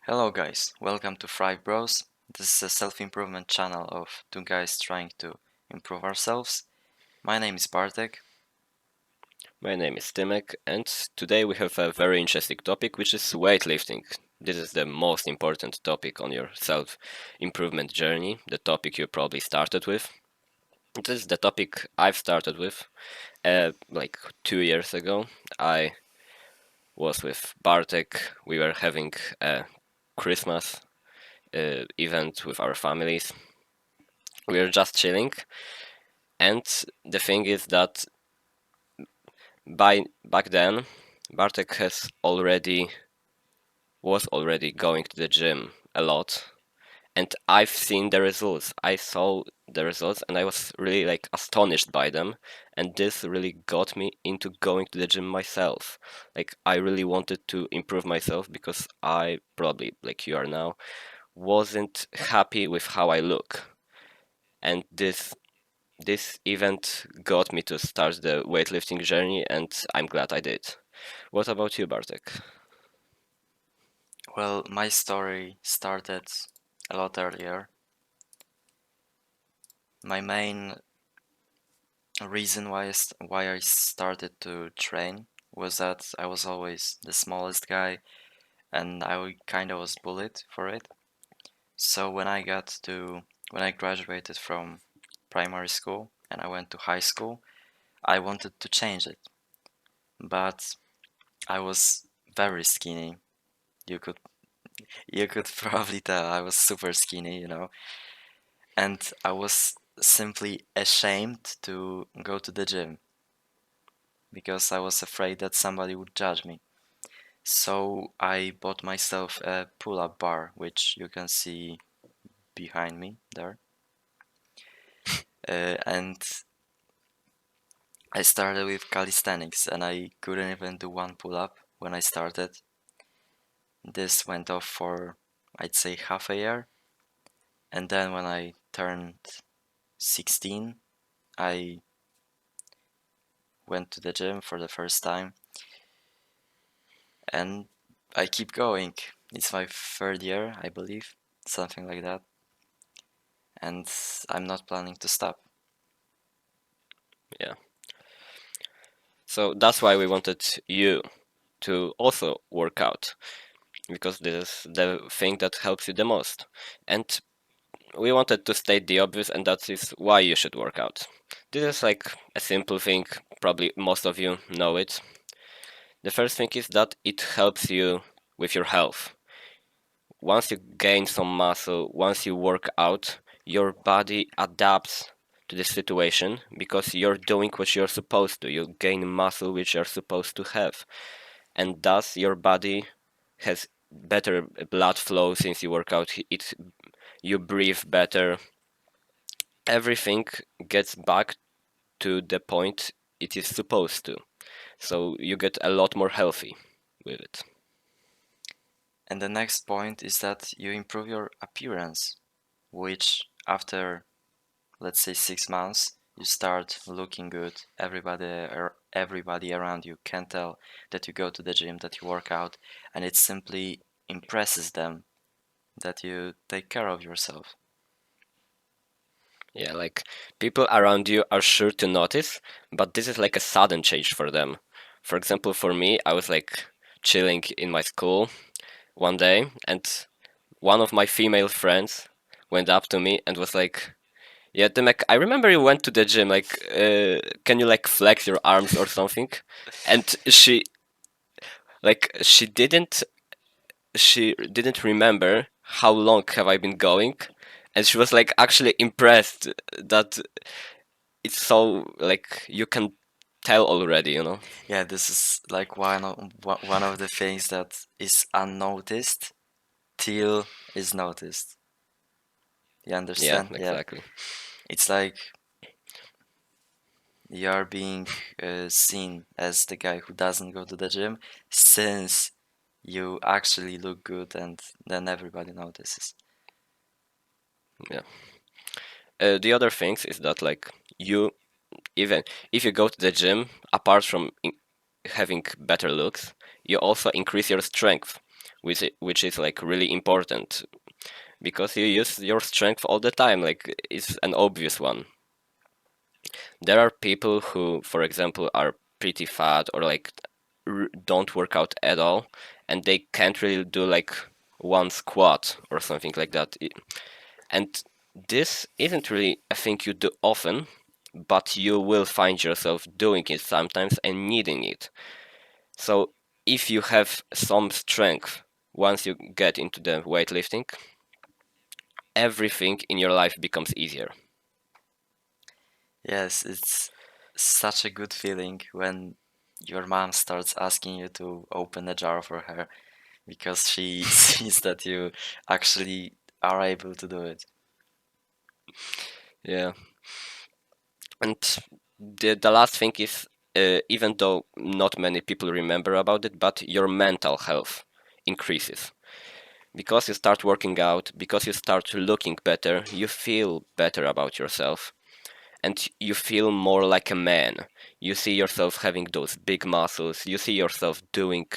Hello guys, welcome to ThriveBros. This is a self-improvement channel of two guys trying to improve ourselves. My name is Bartek. My name is Timek, and today we have a very interesting topic, which is weightlifting. This is the most important topic on your self-improvement journey, the topic you probably started with. This is the topic I've started with like 2 years ago. I was with Bartek. We were having a Christmas event with our families. We were just chilling, and the thing is that back then, Bartek was already going to the gym a lot, and I've seen the results. I saw the results and I was really like astonished by them, and this really got me into going to the gym myself. Like I really wanted to improve myself because I probably, like you are now, wasn't happy with how I look. And this event got me to start the weightlifting journey, and I'm glad I did. What about you, Bartek? Well, my story started a lot earlier. My main reason why I started to train was that I was always the smallest guy and I kind of was bullied for it. So when I graduated from primary school and I went to high school, I wanted to change it. But I was very skinny. You could you could probably tell I was super skinny, and I was simply ashamed to go to the gym because I was afraid that somebody would judge me. So I bought myself a pull-up bar, which you can see behind me there. And I started with calisthenics and I couldn't even do one pull-up when I started. This went off for, I'd say, half a year. And then when I turned 16, I went to the gym for the first time and I keep going. It's my third year, I believe, something like that. And I'm not planning to stop. Yeah. So that's why we wanted you to also work out, because this is the thing that helps you the most. And we wanted to state the obvious, and that is why you should work out. This is like a simple thing, probably most of you know it. The first thing is that it helps you with your health. Once you gain some muscle, once you work out, your body adapts to the situation because you're doing what you're supposed to. You gain muscle which you're supposed to have, and thus your body has better blood flow since you work out. You breathe better. Everything gets back to the point it is supposed to. So you get a lot more healthy with it. And the next point is that you improve your appearance, which after, let's say, 6 months, you start looking good. Everybody around you can tell that you go to the gym, that you work out, and it simply impresses them that you take care of yourself. Yeah, like people around you are sure to notice, but this is like a sudden change for them. For example, for me, I was like chilling in my school one day, and one of my female friends went up to me and was like, "Yeah, Demek, I remember you went to the gym. Like, can you like flex your arms or something?" And she didn't remember how long have I been going, and she was like actually impressed that it's so like you can tell already. Yeah, this is like one of the things that is unnoticed till is noticed. You Yeah, understand? Yeah. exactly. It's like you are being seen as the guy who doesn't go to the gym since you actually look good and then everybody notices. Yeah. The other things is that like you, even if you go to the gym, apart from having better looks, you also increase your strength, which is like really important because you use your strength all the time. Like it's an obvious one. There are people who, for example, are pretty fat or like don't work out at all, and they can't really do like one squat or something like that. And this isn't really a thing you do often, but you will find yourself doing it sometimes and needing it. So if you have some strength once you get into the weightlifting, everything in your life becomes easier. Yes, it's such a good feeling when your mom starts asking you to open a jar for her because she sees that you actually are able to do it. Yeah. And the last thing is, even though not many people remember about it, but your mental health increases. Because you start working out, because you start looking better, you feel better about yourself and you feel more like a man. You see yourself having those big muscles, you see yourself doing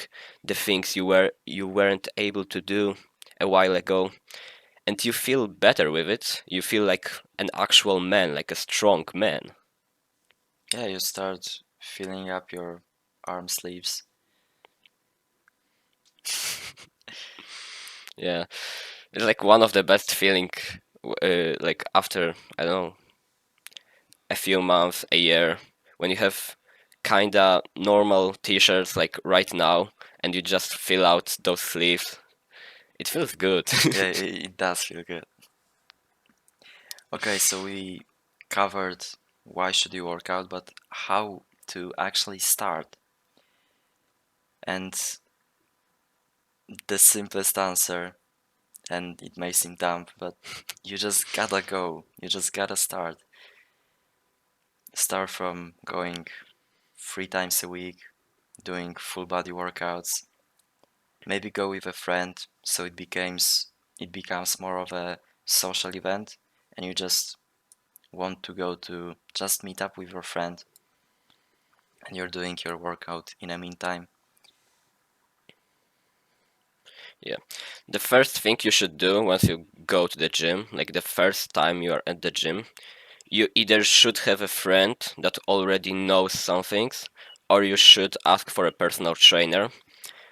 the things you weren't able to do a while ago, and you feel better with it. You feel like an actual man, like a strong man. Yeah, you start filling up your arm sleeves. Yeah, it's like one of the best feeling. Like after I don't know a few months, a year, when you have kinda normal t-shirts like right now, and you just fill out those sleeves. It feels good. Yeah, it does feel good. Okay, so we covered why should you work out, but how to actually start. And the simplest answer, and it may seem dumb, but you just gotta go. You just gotta start. Start from going 3 times a week, doing full body workouts. Maybe go with a friend so it becomes more of a social event and you just want to go to just meet up with your friend and you're doing your workout in the meantime. Yeah. The first thing you should do once you go to the gym, like the first time you are at the gym, you either should have a friend that already knows some things, or you should ask for a personal trainer,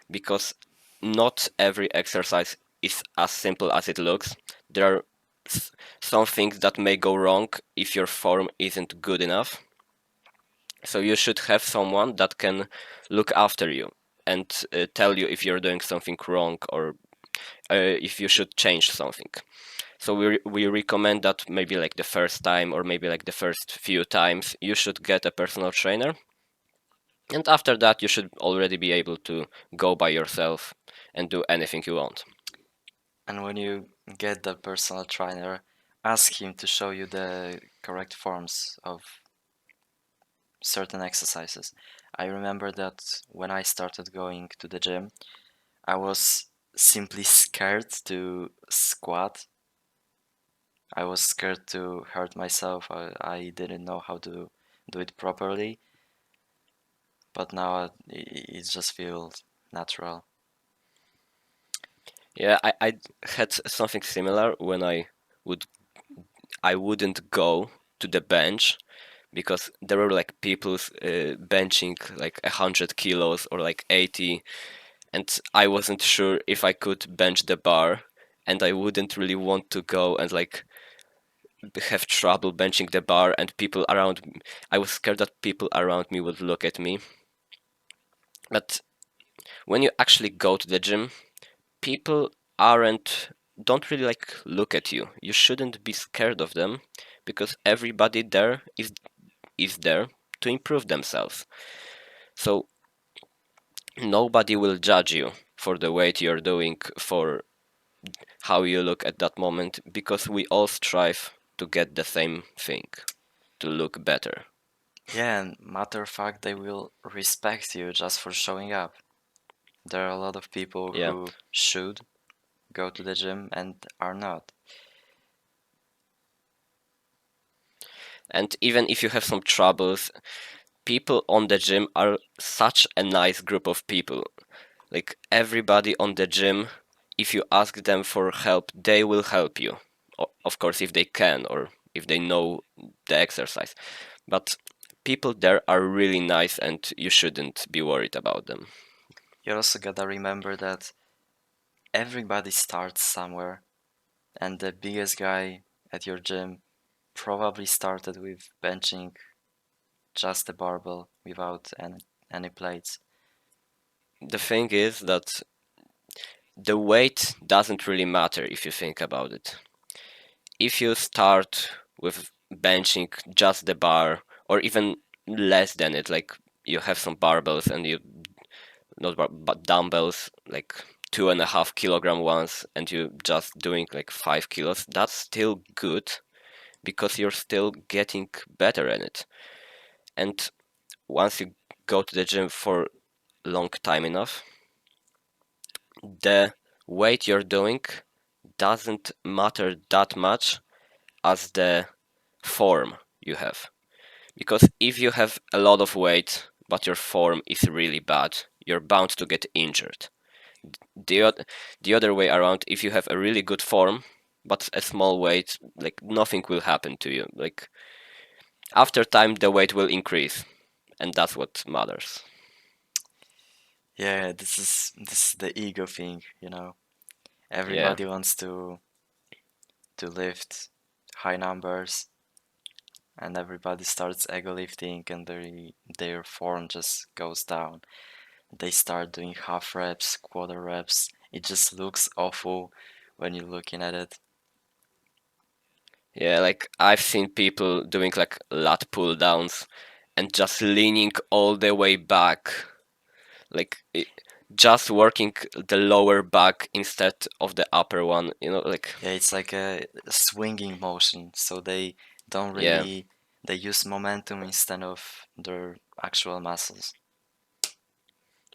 because not every exercise is as simple as it looks. There are some things that may go wrong if your form isn't good enough. So you should have someone that can look after you and tell you if you're doing something wrong or if you should change something. So we recommend that maybe like the first time or maybe like the first few times you should get a personal trainer. And after that, you should already be able to go by yourself and do anything you want. And when you get the personal trainer, ask him to show you the correct forms of certain exercises. I remember that when I started going to the gym, I was simply scared to squat. I was scared to hurt myself. I didn't know how to do it properly, but now it just feels natural. Yeah, I had something similar when would I wouldn't go to the bench because there were like people benching like 100 kilos or like 80, and I wasn't sure if I could bench the bar, and I wouldn't really want to go and like have trouble benching the bar, and people around I was scared that people around me would look at me. But when you actually go to the gym, people aren't don't really like look at you. You shouldn't be scared of them because everybody there is there to improve themselves. So nobody will judge you for the weight you're doing, for how you look at that moment, because we all strive to get the same thing, to look better. Yeah, and matter of fact, they will respect you just for showing up. There are a lot of people Yeah. who should go to the gym and are not. And even if you have some troubles, people on the gym are such a nice group of people. Like everybody on the gym, if you ask them for help, they will help you. Of course, if they can or if they know the exercise. But people there are really nice and you shouldn't be worried about them. You also gotta remember that everybody starts somewhere, and the biggest guy at your gym probably started with benching just a barbell without any plates. The thing is that the weight doesn't really matter if you think about it. If you start with benching just the bar or even less than it, like you have some barbells and you not but dumbbells like 2.5 kilogram ones and you just doing like 5 kilos, that's still good because you're still getting better at it. And once you go to the gym for long time enough, the weight you're doing doesn't matter that much as the form you have. Because if you have a lot of weight but your form is really bad, you're bound to get injured. The other way around, if you have a really good form but a small weight, like nothing will happen to you. Like after time the weight will increase and that's what matters. Yeah, this is the ego thing, you know. Yeah, Everybody wants to lift high numbers, and everybody starts ego lifting, and their form just goes down. They start doing half reps, quarter reps. It just looks awful when you're looking at it. yeah, like I've seen people doing like lat pull downs and just leaning all the way back, like just working the lower back instead of the upper one, like Yeah, it's like a swinging motion, so they don't yeah, really they use momentum instead of their actual muscles.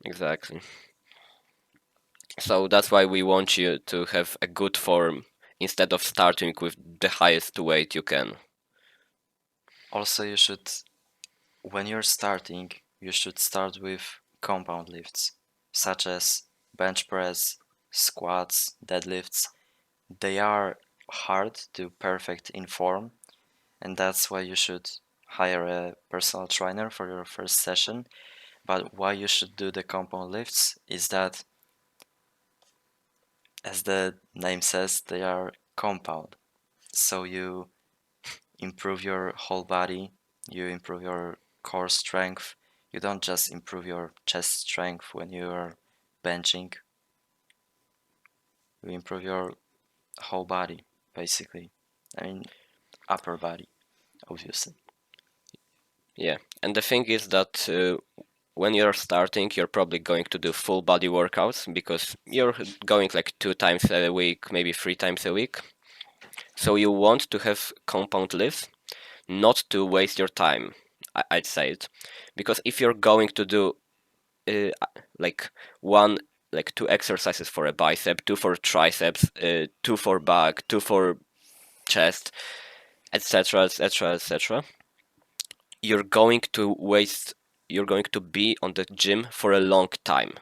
exactly. So that's why we want you to have a good form instead of starting with the highest weight you can. Also, when you're starting, you should start with compound lifts, such as bench press, squats, deadlifts. They are hard to perfect in form, and that's why you should hire a personal trainer for your first session. But why you should do the compound lifts is that, as the name says, they are compound. So you improve your whole body, you improve your core strength. You don't just improve your chest strength when you are benching, you improve your whole body, basically. I mean, upper body, obviously. Yeah, and the thing is that when you're starting, you're probably going to do full body workouts because you're going like 2 times a week, maybe 3 times a week. So you want to have compound lifts, not to waste your time. I'd say it, because if you're going to do uh, like one, like two exercises for a bicep, two for triceps, two for back, two for chest, etc., etc., etc., you're going to waste. You're going to be on the gym for a long time.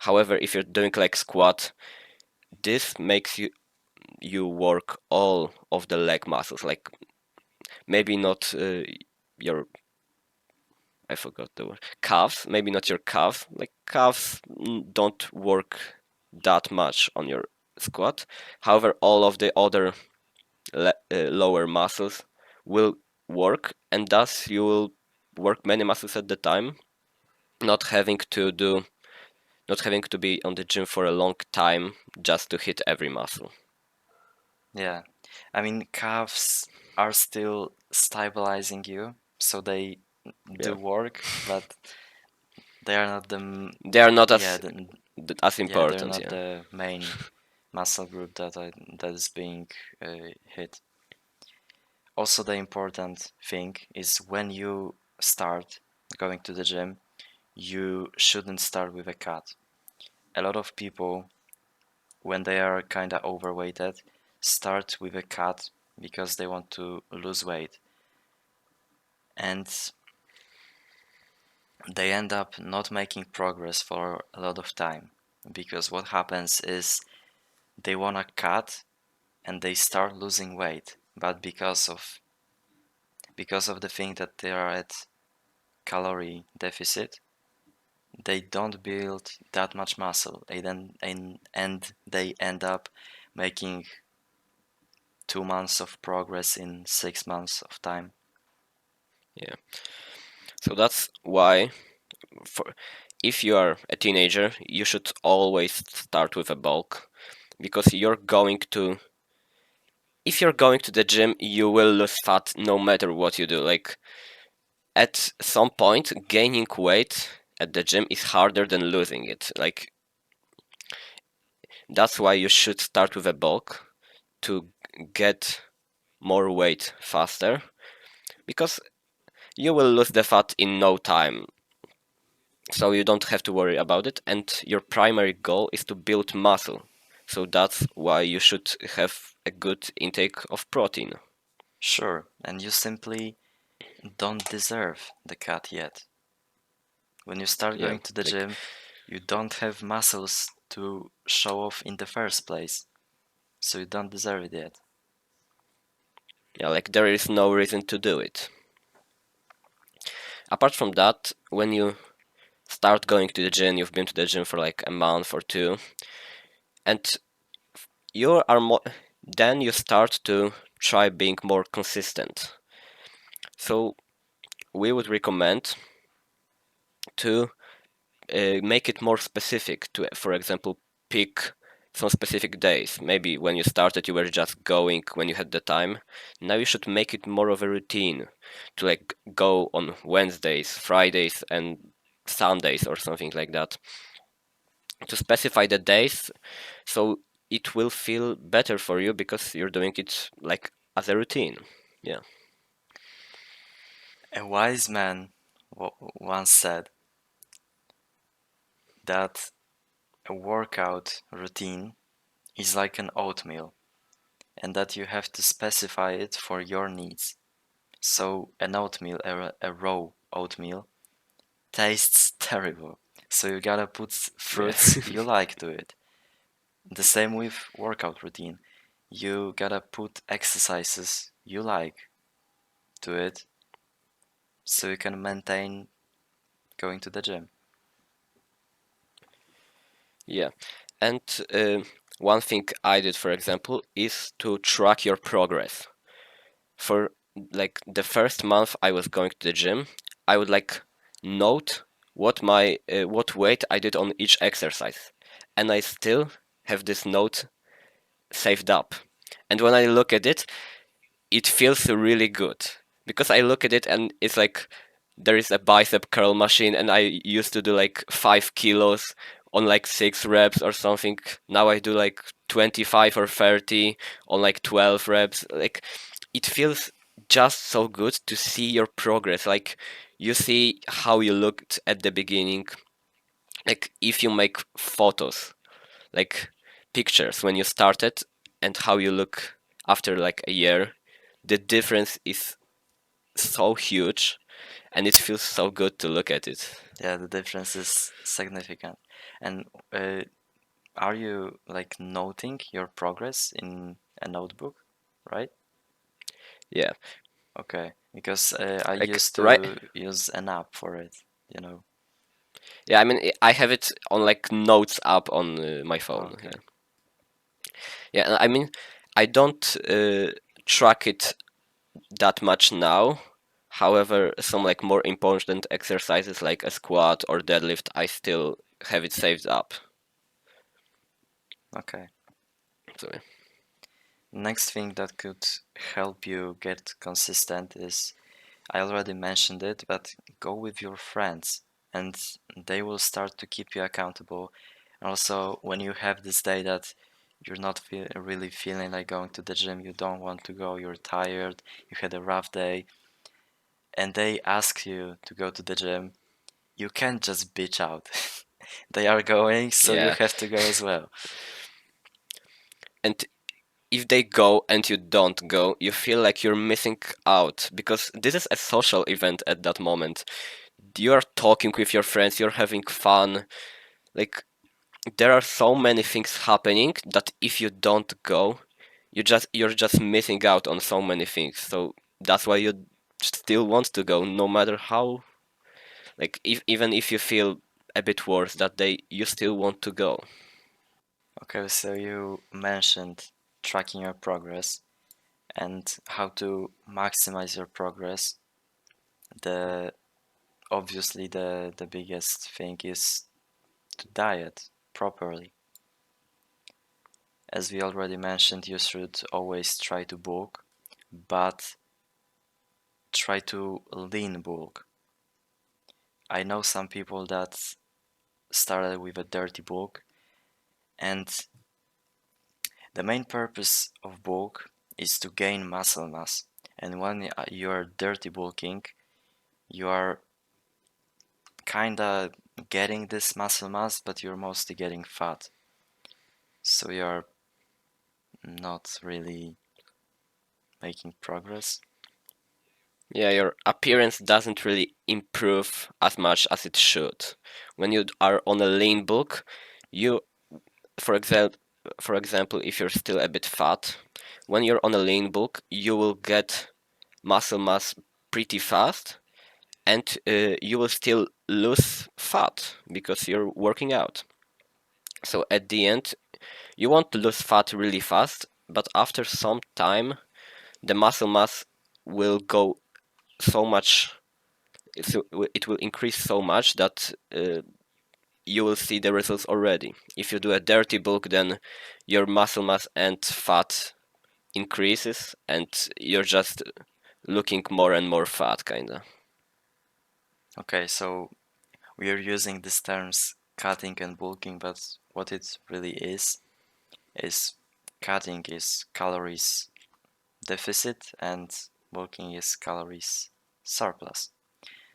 However, if you're doing like squat, this makes you work all of the leg muscles. Like maybe not your, I forgot the word, calves. Maybe not your calf. Like calves don't work that much on your squat. However, all of the other lower muscles will work, and thus you will work many muscles at the time, not having to do, not having to be on the gym for a long time just to hit every muscle. Yeah. I mean, calves are still stabilizing you, so they Yeah, do work, but they are not they are not yeah, as yeah, they're important. not Yeah, the main muscle group that is being hit. Also, the important thing is when you start going to the gym, you shouldn't start with a cut. A lot of people, when they are kind of overweighted, start with a cut because they want to lose weight. And they end up not making progress for a lot of time, because what happens is they want to cut and they start losing weight, but because of the thing that they are at calorie deficit, they don't build that much muscle. And they end up making 2 months of progress in 6 months of time. Yeah. So that's why, for if you are a teenager, you should always start with a bulk, because if you're going to the gym, you will lose fat no matter what you do. Like, at some point, gaining weight at the gym is harder than losing it. Like, that's why you should start with a bulk to get more weight faster, because you will lose the fat in no time. So you don't have to worry about it, and your primary goal is to build muscle. So that's why you should have a good intake of protein. Sure, and you simply don't deserve the cut yet. When you start Yeah, going to the like, gym, you don't have muscles to show off in the first place, so you don't deserve it yet. yeah, like there is no reason to do it. Apart from that, when you start going to the gym, you've been to the gym for like a month or two, and you are more, then you start to try being more consistent. So we would recommend to make it more specific to, for example, pick some specific days. Maybe when you started, you were just going when you had the time. Now you should make it more of a routine to like go on Wednesdays, Fridays, and Sundays or something like that. To specify the days so it will feel better for you because you're doing it like as a routine. Yeah. A wise man once said that a workout routine is like an oatmeal, and that you have to specify it for your needs. So an oatmeal, a raw oatmeal, tastes terrible. So you gotta put Yeah. fruits you like to it. The same with workout routine. You gotta put exercises you like to it so you can maintain going to the gym. Yeah. And one thing I did, for example, is to track your progress. For like the first month I was going to the gym, I would like note what weight I did on each exercise, and I still have this note saved up. And when I look at it, it feels really good because I look at it and it's like there is a bicep curl machine and I used to do like 5 kilos on like 6 reps or something. Now I do like 25 or 30 on like 12 reps. Like, it feels just so good to see your progress. Like, you see how you looked at the beginning. Like, if you make photos, like pictures when you started and how you look after like a year, the difference is so huge and it feels so good to look at it. Yeah, the difference is significant. And are you like noting your progress in a notebook, right? Yeah, Okay, because I like used right. to use an app for it, you know. Yeah, I mean, I have it on like notes app on my phone. Okay, Yeah, yeah. I mean, I don't track it that much now. However, some like more important exercises like a squat or deadlift, I still have it saved up. okay. So Next thing that could help you get consistent is, I already mentioned it, but go with your friends and they will start to keep you accountable. And also, when you have this day that you're not really feeling like going to the gym, you don't want to go, you're tired, you had a rough day, and they ask you to go to the gym, you can't just bitch out. They are going, so you yeah, have to go as well. and if they go and you don't go, you feel like you're missing out because this is a social event at that moment. you're talking with your friends, you're having fun. Like there are so many things happening that if you don't go, you're just missing out on so many things. So that's why you still want to go, no matter how, like even if you feel a bit worse that day, you still want to go. Okay, so you mentioned tracking your progress and how to maximize your progress. The obviously the biggest thing is to diet properly. As we already mentioned, you should always try to bulk, but try to lean bulk. I know some people that started with a dirty bulk, and the main purpose of bulk is to gain muscle mass. And when you're dirty bulking, you are kinda getting this muscle mass, but you're mostly getting fat. So you're not really making progress. Yeah, your appearance doesn't really improve as much as it should. When you are on a lean bulk, you, for example, if you're still a bit fat, when you're on a lean bulk, you will get muscle mass pretty fast, and you will still lose fat because you're working out. So at the end, you want to lose fat really fast, but after some time, the muscle mass will go so much, it will increase so much that you will see the results already. If you do a dirty bulk, then your muscle mass and fat increases, and you're just looking more and more fat, kinda. Okay, so we are using these terms cutting and bulking, but what it really is cutting is calories deficit and bulking is calories surplus.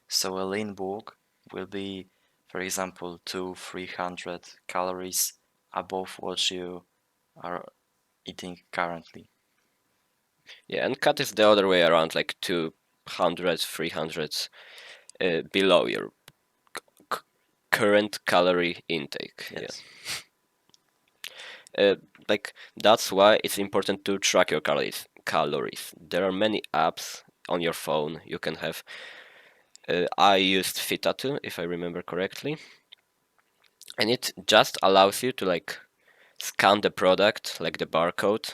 So a lean bulk will be, for example, 200-300 calories above what you are eating currently. Yeah, and cut is the other way around, like 200, 300 below your c- current calorie intake. Yeah. Yes. Like that's why it's important to track your calories. There are many apps on your phone you can have. I used Fitatu, if I remember correctly, and it just allows you to like scan the product, like the barcode,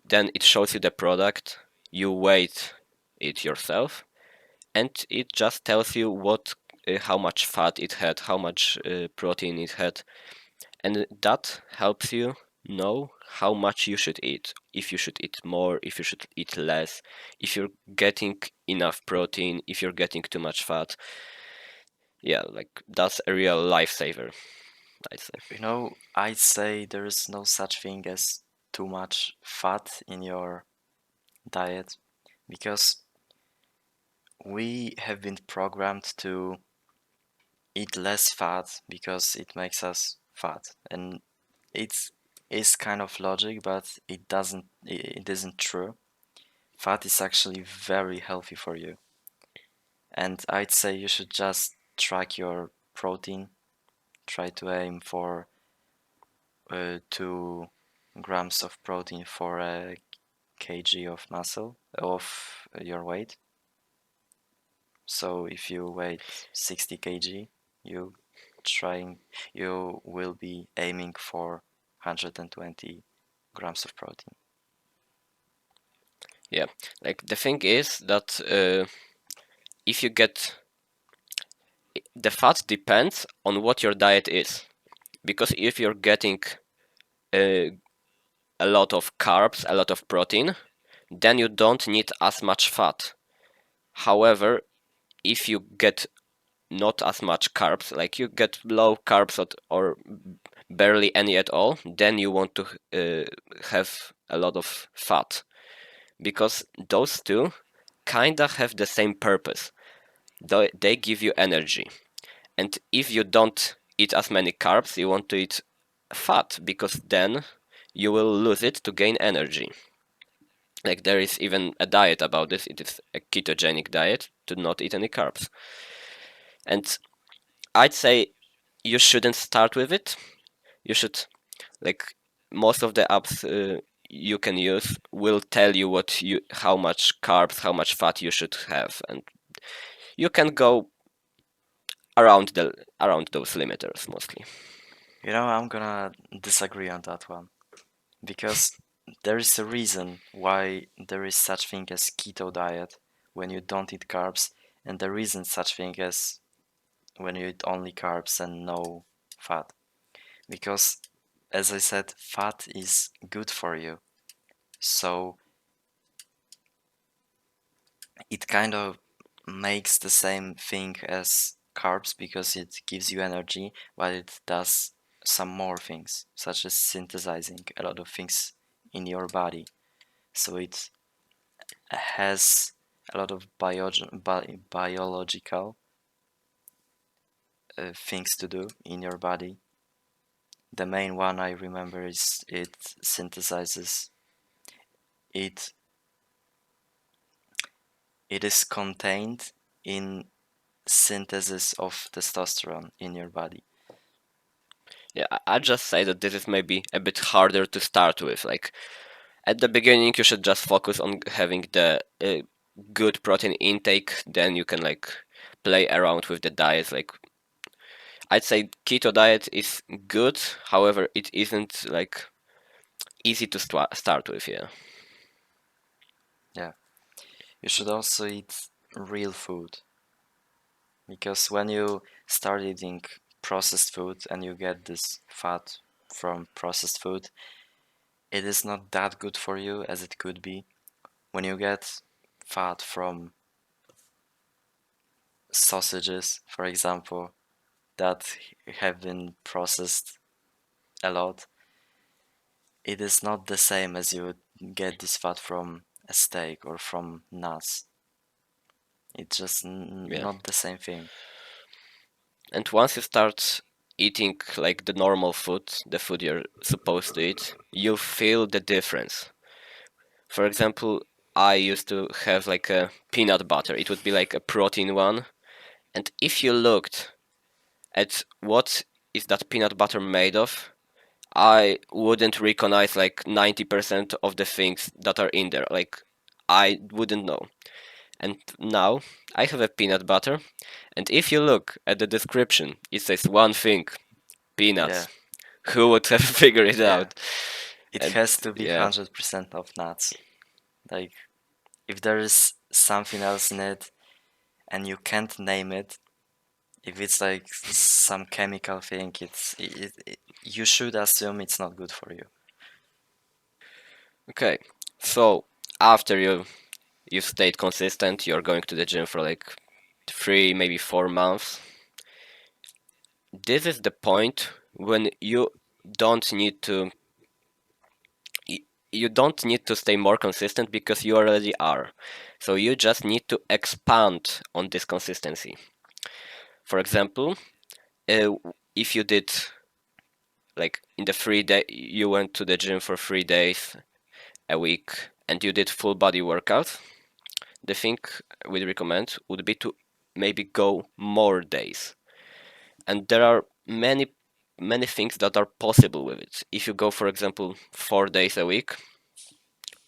then it shows you the product, you weigh it yourself, and it just tells you what how much fat it had, how much protein it had, and that helps you know how much you should eat, if you should eat more, if you should eat less, if you're getting enough protein, if you're getting too much fat. Yeah, like that's a real lifesaver, I'd say. I'd say there is no such thing as too much fat in your diet because we have been programmed to eat less fat because it makes us fat. And it's is kind of logic, but it isn't true. Fat is actually very healthy for you. And I'd say you should just track your protein. Try to aim for 2 grams of protein for a kg of muscle of your weight. So if you weigh 60 kg, you trying you will be aiming for 120 grams of protein. Yeah, like the thing is that if you get the fat depends on what your diet is, because if you're getting uh, a lot of carbs, a lot of protein, then you don't need as much fat. However, if you get not as much carbs, like you get low carbs or barely any at all, then you want to have a lot of fat, because those two kinda have the same purpose. They give you energy. And if you don't eat as many carbs, you want to eat fat, because then you will lose it to gain energy. Like there is even a diet about this. It is a ketogenic diet, to not eat any carbs. And I'd say you shouldn't start with it. You should, like, most of the apps you can use will tell you how much carbs, how much fat you should have, and you can go around those limiters mostly. You know, I'm gonna disagree on that one because there is a reason why there is such thing as keto diet when you don't eat carbs, and there isn't such thing as when you eat only carbs and no fat. Because, as I said, fat is good for you. So it kind of makes the same thing as carbs because it gives you energy, but it does some more things, such as synthesizing a lot of things in your body. So it has a lot of biological things to do in your body. The main one I remember is it synthesizes it. It is contained in synthesis of testosterone in your body. Yeah, I'd just say that this is maybe a bit harder to start with. Like, at the beginning, you should just focus on having the good protein intake. Then you can like play around with the diet. Like, I'd say keto diet is good. However, it isn't like easy to start with. Yeah. Yeah. You should also eat real food because when you start eating processed food and you get this fat from processed food, it is not that good for you as it could be. When you get fat from sausages, for example, that have been processed a lot, it is not the same as you would get this fat from a steak or from nuts. It's just Yeah. not the same thing. And once you start eating like the normal food, the food you're supposed to eat, you feel the difference. For example, I used to have like a peanut butter. It would be like a protein one. And if you looked at what is that peanut butter made of, I wouldn't recognize like 90% of the things that are in there. Like, I wouldn't know. And now I have a peanut butter, and if you look at the description, it says one thing: Yeah, peanuts. Who would have figured it yeah. out? It And has to be yeah, 100% of nuts. Like, if there is something else in it and you can't name it, if it's like some chemical thing, you should assume it's not good for you. okay. So after you stayed consistent, you're going to the gym for like 3, maybe 4 months. This is the point when don't need to y- you don't need to stay more consistent because you already are. So you just need to expand on this consistency. For example, uh, if you did like in the 3 day you went to the gym for 3 days a week and you did full body workout, the thing we'd recommend would be to maybe go more days. And there are many things that are possible with it. If you go, for example, 4 days a week,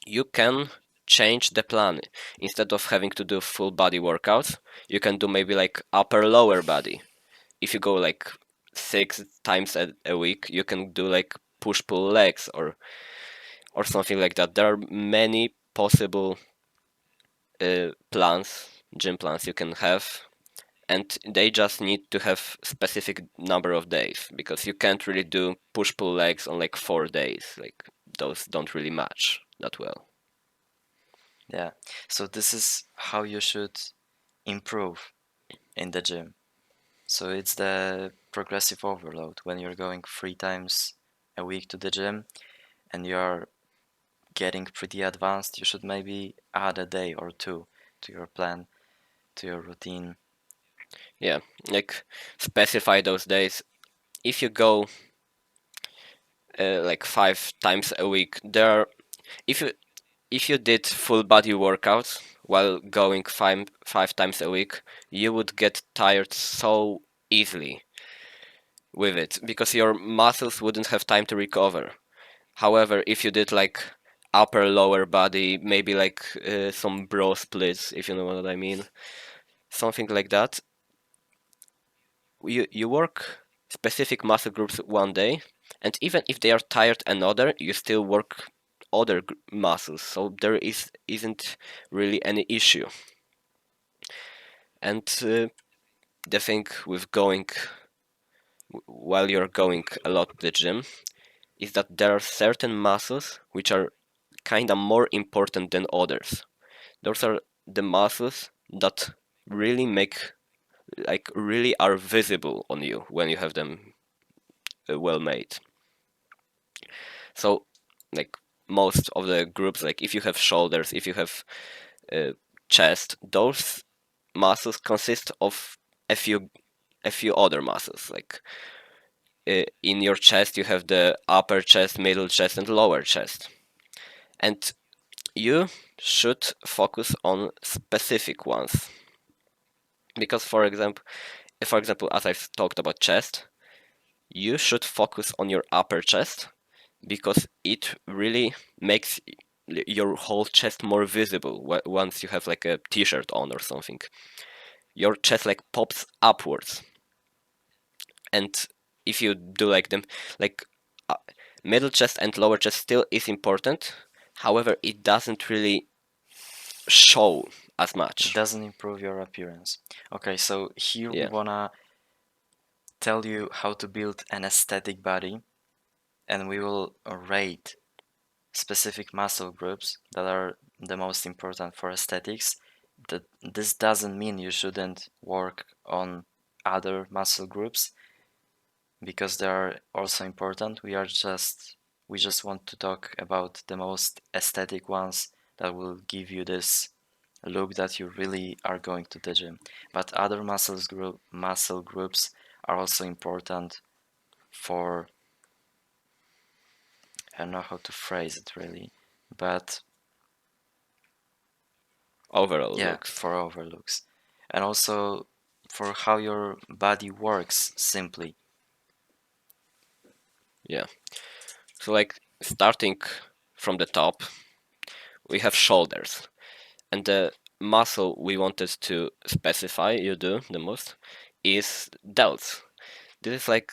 you can change the plan. Instead of having to do full body workouts, you can do maybe like upper lower body. If you go like 6 times a week, you can do like push pull legs or something like that. There are many possible plans, gym plans you can have, and they just need to have specific number of days because you can't really do push pull legs on like 4 days. Like, those don't really match that well. Yeah. So this is how you should improve in the gym. So it's the progressive overload when you're going 3 times a week to the gym and you're getting pretty advanced, you should maybe add a day or two to your plan, to your routine. Yeah, like specify those days. If you go like 5 times a week, if you did full body workouts while going five times a week, you would get tired so easily with it because your muscles wouldn't have time to recover. However, if you did like upper lower body, maybe like some bro splits, if you know what I mean, something like that, you work specific muscle groups one day, and even if they are tired another, you still work other muscles, so there isn't really any issue. And the thing with going while you're going a lot to the gym is that there are certain muscles which are kind of more important than others. Those are the muscles that really make, like, really are visible on you when you have them well made. So, like, most of the groups, like if you have shoulders, if you have uh, chest, those muscles consist of a few other muscles. Like in your chest, you have the upper chest, middle chest, and lower chest, and you should focus on specific ones. Because, for example, as I've talked about chest, you should focus on your upper chest because it really makes your whole chest more visible once you have like a t-shirt on or something. Your chest like pops upwards, and if you do like them, like uh, middle chest and lower chest still is important. However, it doesn't really show as It much. doesn't improve your appearance. Okay, so here we Yeah. wanna tell you how to build an aesthetic body, and we will rate specific muscle groups that are the most important for aesthetics. That this doesn't mean you shouldn't work on other muscle groups because they are also important. We just want to talk about the most aesthetic ones that will give you this look that you really are going to the gym. But other muscle groups are also important for, I don't know how to phrase it really, but Overall yeah, looks. for overlooks. And also for how your body works simply. Yeah. So like starting from the top, we have shoulders. And the muscle we wanted to specify you do the most is delts. This is like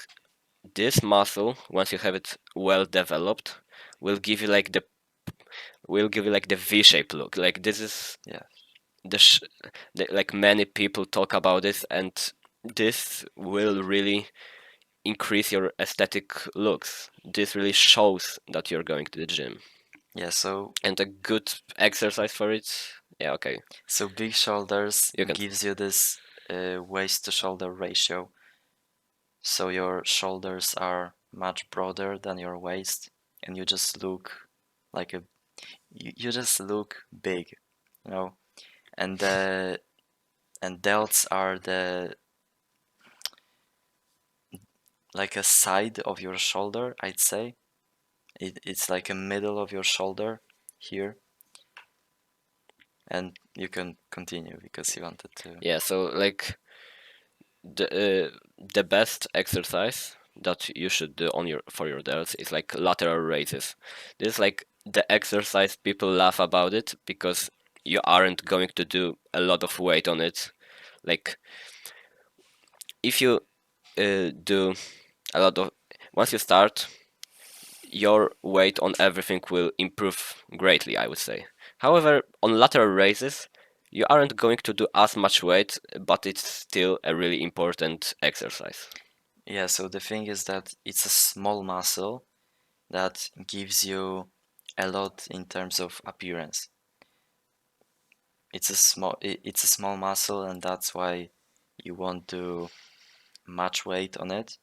this muscle, once you have it well developed, will give you like the V-shaped look. Like this is Yeah. the, like many people talk about this, and this will really increase your aesthetic looks. This really shows that you're going to the gym. Yeah, so And a good exercise for it. Yeah, okay. big shoulders You can. gives you this waist to shoulder ratio. So your shoulders are much broader than your waist, and you just look like you just look big, you know. And the and delts are the like a side of your shoulder, I'd say. It's like a middle of your shoulder here, and you can continue because you wanted to. Yeah, so like the best exercise that you should do on your for your delts is like lateral raises. This is like the exercise people laugh about it because you aren't going to do a lot of weight on it. Like if you do a lot of once you start, your weight on everything will improve greatly, I would say. However, on lateral raises, you aren't going to do as much weight, but it's still a really important exercise. Yeah, so the thing is that it's a small muscle that gives you a lot in terms of appearance. It's a small muscle, and that's why you won't do much weight on it,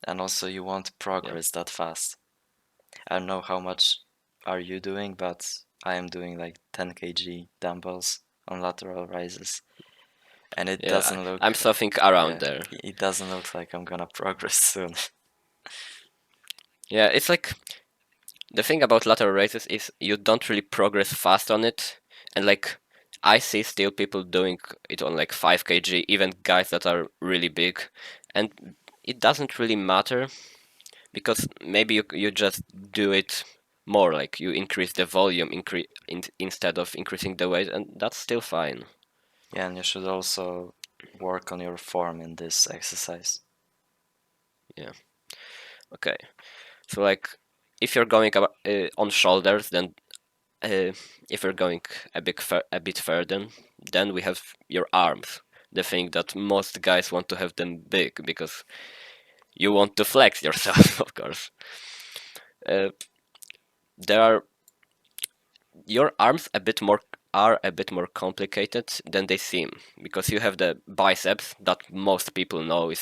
and also you won't Yeah. progress that fast. I don't know how much are you doing, but I am doing like 10 kg dumbbells on lateral raises, and it Yeah, doesn't I'm look, something around yeah, there. it doesn't look like I'm gonna progress soon. Yeah, it's like the thing about lateral raises is you don't really progress fast on it, and like I see still people doing it on like 5 kg, even guys that are really big, and it doesn't really matter because maybe you just do it more, like you increase the volume instead of increasing the weight, and that's still fine. Yeah, and you should also work on your form in this exercise. Yeah. Okay. So like if you're going on shoulders, then if we're going a bit further, then we have your arms. The thing that most guys want to have them big because you want to flex yourself, of course. Uh, there are your arms are a bit more complicated than they seem because you have the biceps that most people know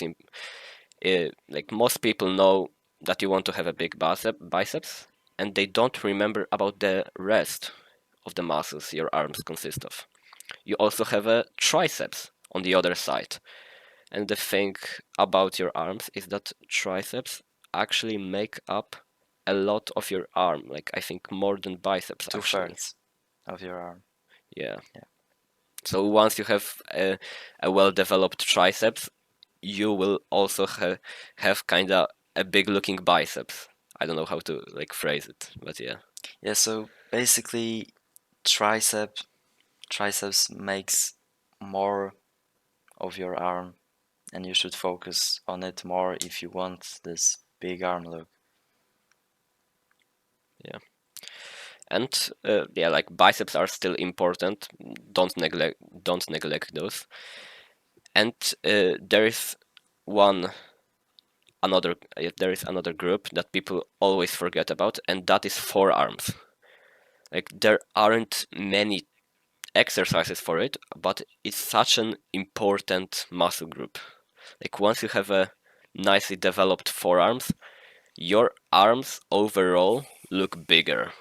like most people know that you want to have a big biceps, and they don't remember about the rest of the muscles your arms consist of. You also have a triceps on the other side. And the thing about your arms is that triceps actually make up a lot of your arm, like I think more than biceps Two actually. thirds of your arm. Yeah. Yeah. So once you have a well-developed triceps, you will also have kind of a big looking biceps. I don't know how to like phrase it, but yeah. Yeah, so basically tricep triceps makes more of your arm and you should focus on it more if you want this big arm look. Yeah. And yeah, like biceps are still important. Don't neglect those. And there is one there is another group that people always forget about, and that is forearms. Like there aren't many exercises for it, but it's such an important muscle group. Like once you have a nicely developed forearms, your arms overall look bigger.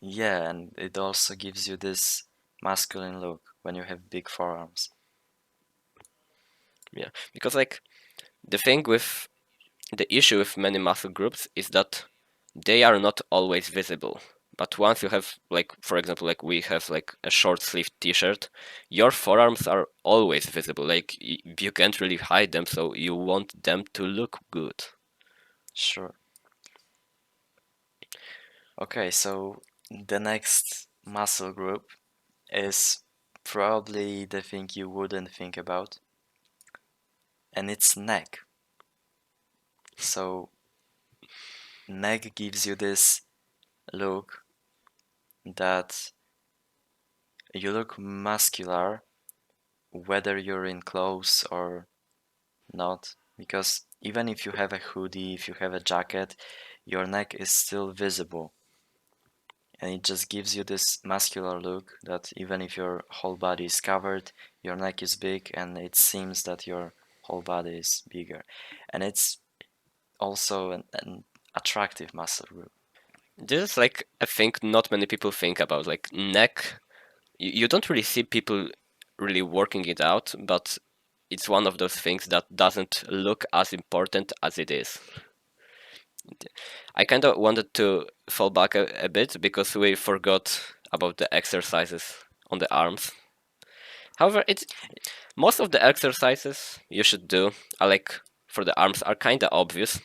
Yeah, and it also gives you this masculine look when you have big forearms. Yeah, because like the issue with many muscle groups is that they are not always visible. But once you have, like, for example, like we have like a short sleeve t-shirt, your forearms are always visible. Like you can't really hide them, so you want them to look good. Sure. Okay, so the next muscle group is probably the thing you wouldn't think about, and it's neck. So neck gives you this look that you look muscular whether you're in clothes or not, because even if you have a hoodie, if you have a jacket, your neck is still visible. And it just gives you this muscular look that even if your whole body is covered, your neck is big and it seems that your whole body is bigger. And it's also an attractive muscle group. This is like a thing not many people think about. Like neck, you don't really see people really working it out, but it's one of those things that doesn't look as important as it is. I kind of wanted to fall back a bit because we forgot about the exercises on the arms. However, it's most of the exercises you should do are like for the arms are kind of obvious.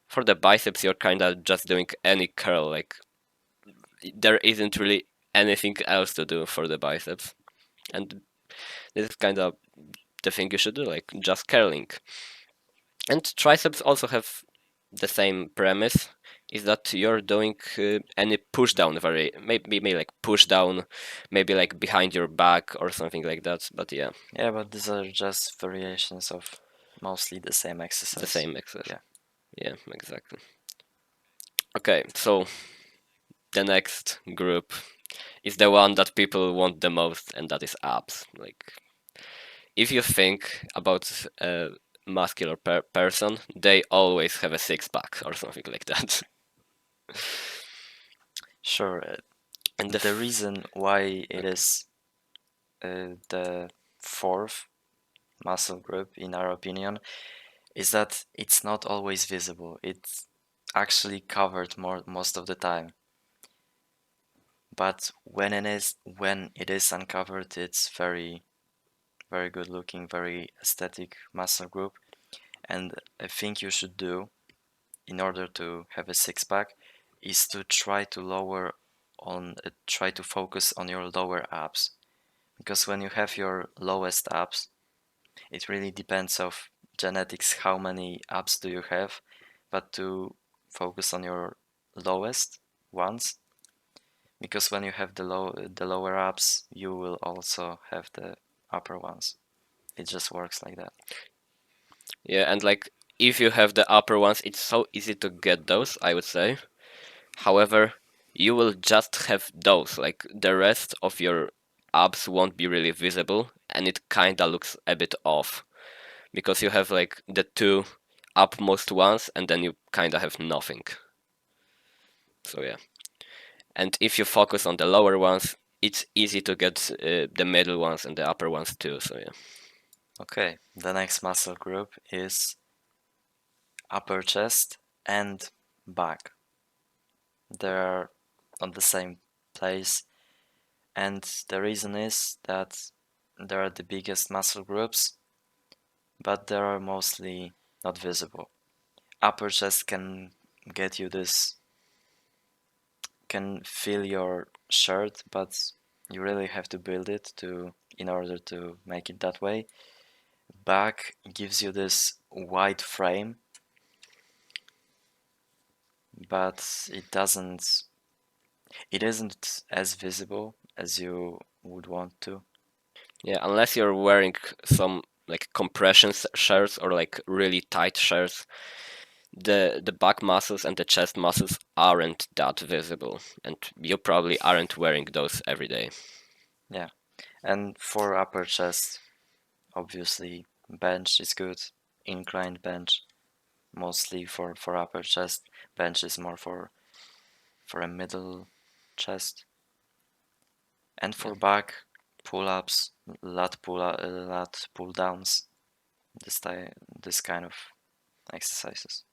For the biceps, you're kind of just doing any curl. Like there isn't really anything else to do for the biceps, and this is kind of the thing you should do, like just curling. And triceps also have the same premise, is that you're doing any push down maybe like push down, maybe like behind your back or something like that. But yeah, Yeah, but these are just variations of mostly the same the exercise. same exercise. Yeah. Yeah, exactly. Okay, so the next group is the one that people want the most, and that is abs. Like if you think about a muscular person, they always have a six pack or something like that. Sure. And The reason why it okay. is the fourth muscle group, in our opinion, is that it's not always visible. It actually covered most of the time. But when it is uncovered, it's very good looking, very aesthetic muscle group. And I think you should do in order to have a six pack is to try to focus on your lower abs, because when you have your lowest abs, it really depends of genetics how many abs do you have, but to focus on your lowest ones, because when you have the lower abs, you will also have the upper ones. It just works like that. Yeah, and like if you have the upper ones, it's so easy to get those, I would say. However, you will just have those, like the rest of your abs won't be really visible, and it kinda looks a bit off because you have like the two upmost ones, and then you kinda have nothing. So yeah, and if you focus on the lower ones, it's easy to get the middle ones and the upper ones too. So yeah, Okay, the next muscle group is upper chest and back. They're on the same place, and the reason is that they are the biggest muscle groups, but they are mostly not visible. Upper chest can get you this, can fill your shirt, but you really have to build it to in order to make it that way. Back gives you this wide frame, but it isn't as visible as you would want to. yeah, unless you're wearing some like compression shirts or like really tight shirts, the back muscles and the chest muscles aren't that visible, and you probably aren't wearing those every day. Yeah. And for upper chest, obviously bench is good. Inclined bench, mostly for upper chest. Bench is more for a middle chest. And Yeah, for back, pull-ups, lat pull downs, this kind of exercises.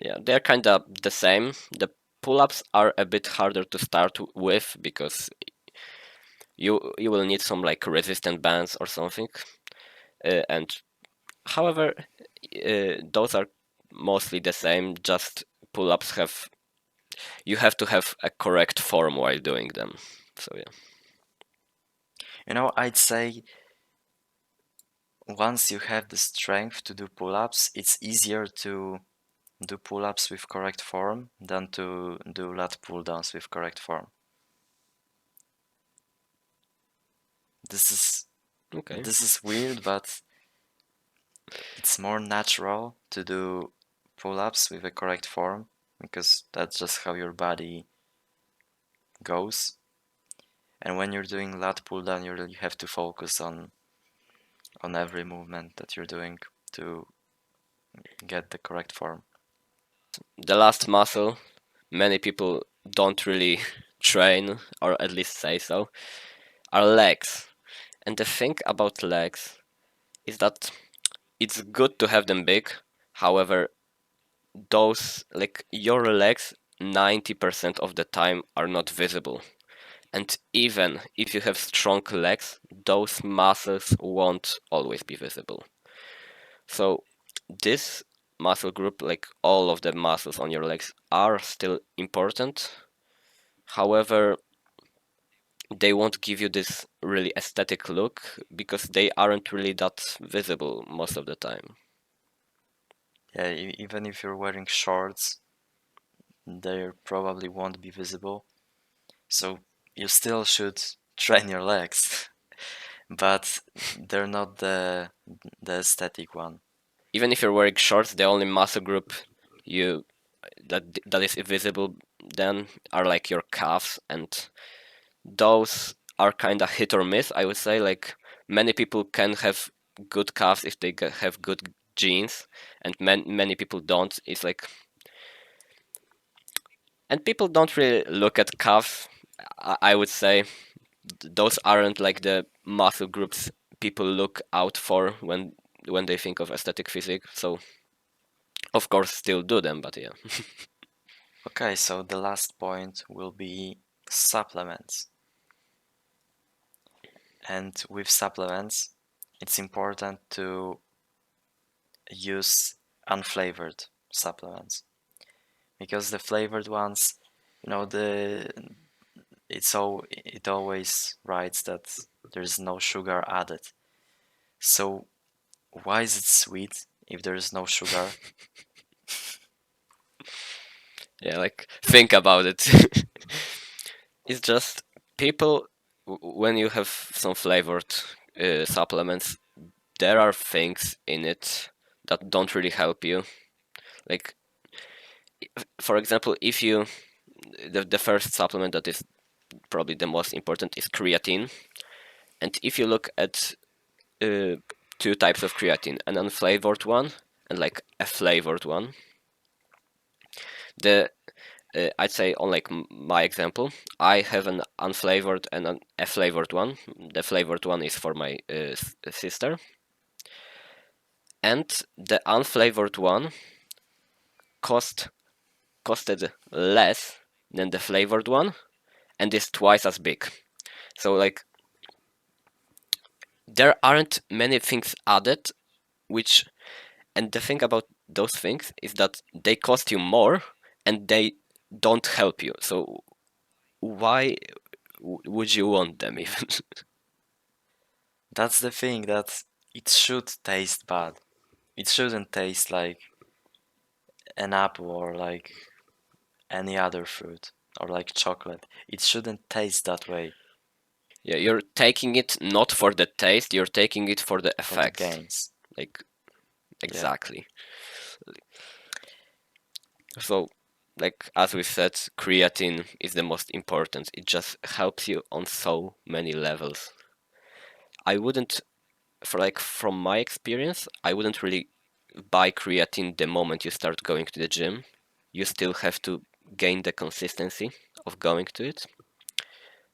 yeah, they're kind of the same. The pull-ups are a bit harder to start with because you will need some like resistant bands or something. And however, those are mostly the same. Just pull-ups have you have to have a correct form while doing them. So yeah. I'd say once you have the strength to do pull-ups, it's easier to do pull-ups with correct form than to do lat pull downs with correct form. This is Okay. this is weird, but it's more natural to do pull-ups with a correct form because that's just how your body goes. And when you're doing lat pull down, you really have to focus on every movement that you're doing to get the correct form. The last muscle many people don't really train, or at least say so, are legs. And the thing about legs is that it's good to have them big. However, those, like your legs, 90% of the time are not visible. And even if you have strong legs, those muscles won't always be visible. So, this muscle group, like all of the muscles on your legs, are still important. However, they won't give you this really aesthetic look because they aren't really that visible most of the time. Yeah, even if you're wearing shorts, they probably won't be visible. So you still should train your legs, but they're not the aesthetic one. Even if you're wearing shorts, the only muscle group you that is visible then are like your calves, and those are kind of hit or miss, I would say. Like many people can have good calves if they have good genes, and many people don't. It's like, and people don't really look at calves. I would say those aren't like the muscle groups people look out for when they think of aesthetic physique. So Of course, still do them, but yeah. Okay, so the last point will be supplements. And with supplements, it's important to use unflavored supplements because the flavored ones, you know, the it always writes that there's no sugar added. So why is it sweet if there is no sugar? Yeah, like think about it. It's just people when you have some flavored supplements, there are things in it that don't really help you. Like for example, if you the first supplement that is probably the most important is creatine, and if you look at uh, two types of creatine, an unflavored one and like a flavored one, the I'd say on like my example, I have an unflavored and a flavored one. The flavored one is for my sister, and the unflavored one cost costed less than the flavored one, and is twice as big. So like there aren't many things added, which and the thing about those things is that they cost you more and they don't help you. So why would you want them even? That's the thing that it should taste bad. It shouldn't taste like an apple or like any other fruit or like chocolate. It shouldn't taste that way Yeah, you're taking it not for the taste, you're taking it for the for the effects. gains. Like Yeah. exactly. So like as we said, creatine is the most important. It just helps you on so many levels. I wouldn't for like from my experience, I wouldn't really buy creatine the moment you start going to the gym. You still have to gain the consistency of going to it.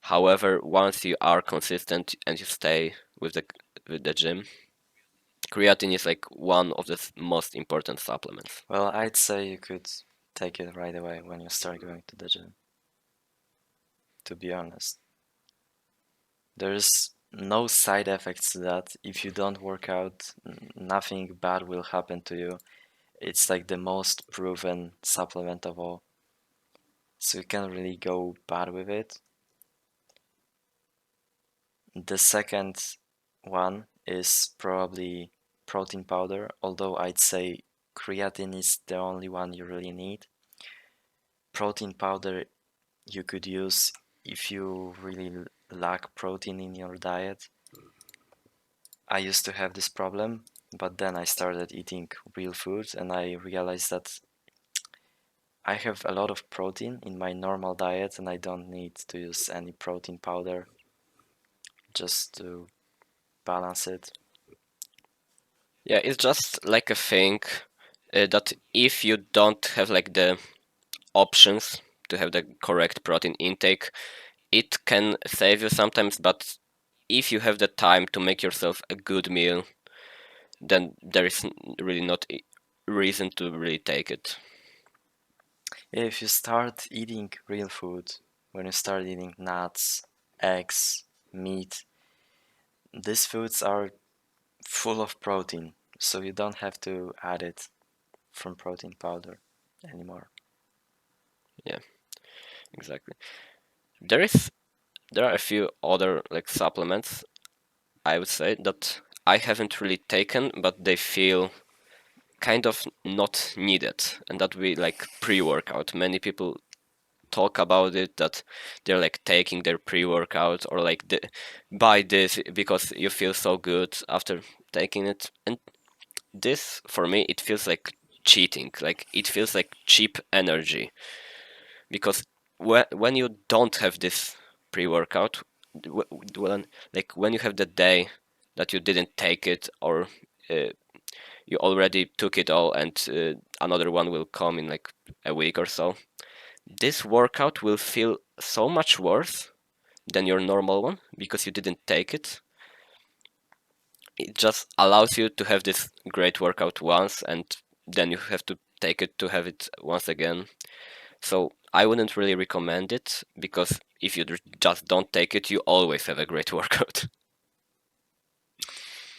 However, once you are consistent and you stay with the gym, creatine is like one of the most important supplements. Well, I'd say you could take it right away when you start going to the gym, to be honest. There's no side effects to that. If you don't work out, nothing bad will happen to you. It's like the most proven supplement of all. So you can't really go bad with it. The second one is probably protein powder, although I'd say creatine is the only one you really need. Protein powder you could use if you really lack protein in your diet. I used to have this problem, but then I started eating real food and I realized that I have a lot of protein in my normal diet and I don't need to use any protein powder just to balance it. Yeah, it's just like a thing that if you don't have like the options to have the correct protein intake, it can save you sometimes, but if you have the time to make yourself a good meal, then there is really not reason to really take it. If you start eating real food, when you start eating nuts, eggs, meat, these foods are full of protein, so you don't have to add it from protein powder anymore. Yeah, exactly. There is there are a few other like supplements I would say that I haven't really taken, but they feel kind of not needed, and that we like pre-workout. Many people talk about it that they're like taking their pre-workout or like buy this because you feel so good after taking it, and this for me it feels like cheating. Like it feels like cheap energy because when you don't have this pre-workout, when like when you have the day that you didn't take it or uh, you already took it all and another one will come in like a week or so, this workout will feel so much worse than your normal one because you didn't take it. It just allows you to have this great workout once and then you have to take it to have it once again. So I wouldn't really recommend it because if you just don't take it, you always have a great workout.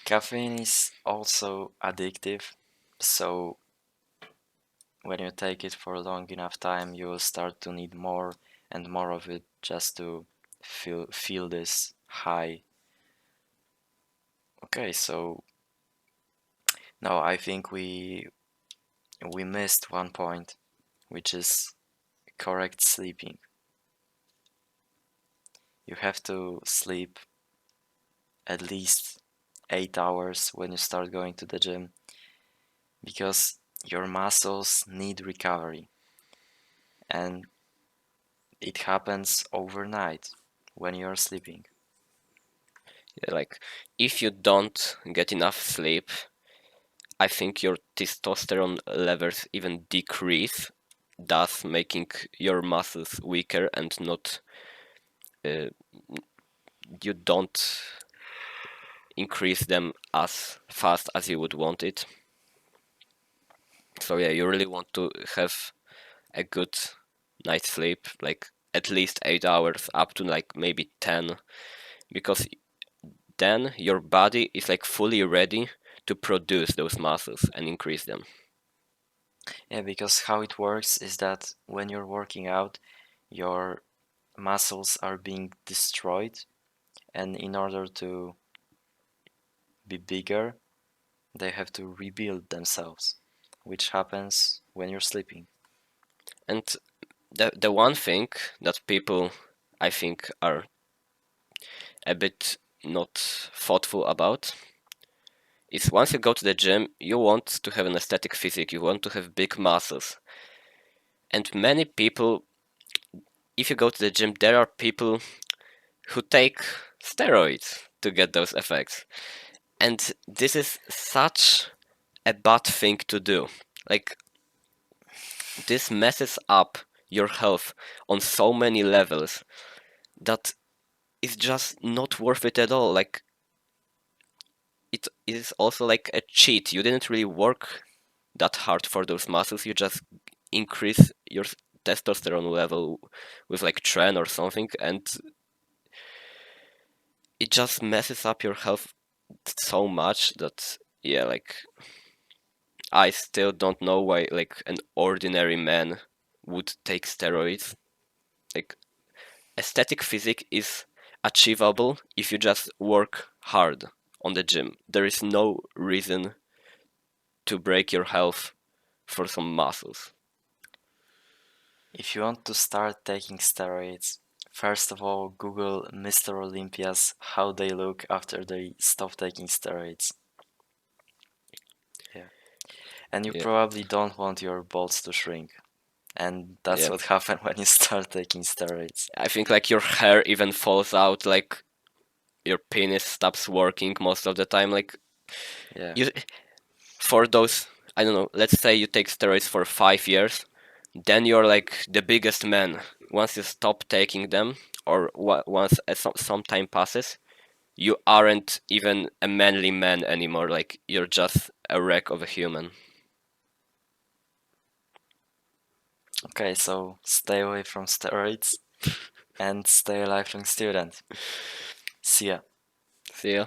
Caffeine is also addictive, so when you take it for a long enough time, you will start to need more and more of it just to feel this high. Okay, so no, I think we missed one point, which is correct sleeping. You have to sleep at least 8 hours when you start going to the gym because your muscles need recovery and it happens overnight when you're sleeping. Yeah, like if you don't get enough sleep, I think your testosterone levels even decrease, thus making your muscles weaker and not uh, you don't increase them as fast as you would want it. So yeah, you really want to have a good night's sleep, like at least 8 hours, up to like maybe 10, because then your body is like fully ready to produce those muscles and increase them. Yeah, because how it works is that when you're working out, your muscles are being destroyed, and in order to be bigger, they have to rebuild themselves, which happens when you're sleeping. And the one thing that people I think are a bit not thoughtful about is once you go to the gym, you want to have an aesthetic physique, you want to have big muscles. And many people, if you go to the gym, there are people who take steroids to get those effects. And this is such a bad thing to do. Like, this messes up your health on so many levels that it's just not worth it at all. Like, it is also like a cheat. You didn't really work that hard for those muscles. You just increase your testosterone level with like tren or something, and it just messes up your health so much that yeah, like I still don't know why like an ordinary man would take steroids. Like aesthetic physique is achievable if you just work hard on the gym. There is no reason to break your health for some muscles. If you want to start taking steroids, first of all, Google Mr. Olympias, how they look after they stop taking steroids. Yeah. And you Yeah, probably don't want your balls to shrink. And that's yeah. what happens when you start taking steroids. I think like your hair even falls out, like your penis stops working most of the time. Like Yeah. you, for those, I don't know, let's say you take steroids for 5 years, then you're like the biggest man. Once you stop taking them, or once some time passes, you aren't even a manly man anymore. Like you're just a wreck of a human. Okay, so stay away from steroids and stay a lifelong student. See ya. See ya.